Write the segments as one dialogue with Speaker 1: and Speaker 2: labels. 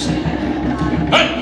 Speaker 1: Hey!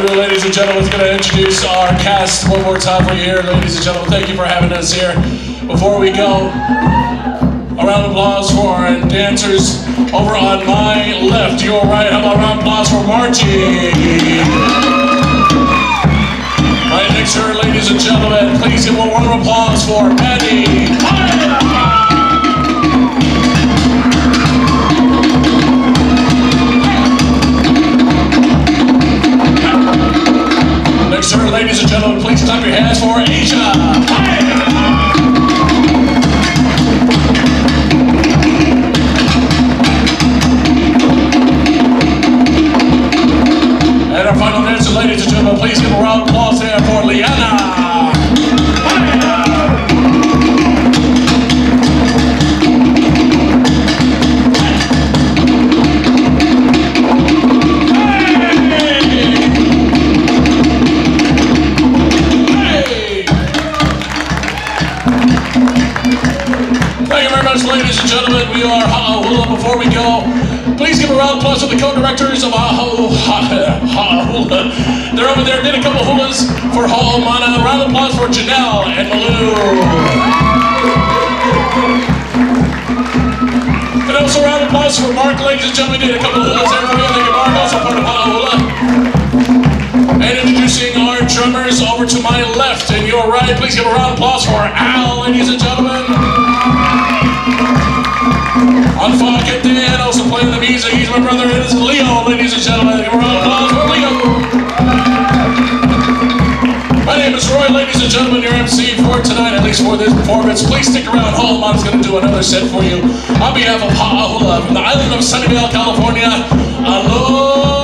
Speaker 2: Ladies and gentlemen, we're going to introduce our cast one more time for you here. Ladies and gentlemen, thank you for having us here. Before we go, a round of applause for our dancers over on my left, your right. How about a round of applause for Margie? Right next to her, ladies and gentlemen, please give one round of applause for Maddie. Next to her, ladies and gentlemen, please clap your hands for Asia. And our final dancer, ladies and gentlemen, please give a round of applause there for Liana. Ladies and gentlemen, we are Ha'a Hula. Before we go, please give a round of applause to the co-directors of Ha'a Hula. They're over there, did a couple hulas for Ha'omana. A round of applause for Janelle and Malou. And also a round of applause for Mark. Ladies and gentlemen, did a couple hulas there for you. Thank you, Mark, also part of Ha'a Hula. And introducing our drummers over to my left and your right, please give a round of applause for Al, ladies and gentlemen. On Fucking Dan, also playing the music, he's my brother, it is Leo, ladies and gentlemen. Give a round of applause for Leo. My name is Roy, ladies and gentlemen, your MC for tonight, at least for this performance. Please stick around, Ha'omana's going to do another set for you. On behalf of Ha'a Hula from the island of Sunnyvale, California, aloha!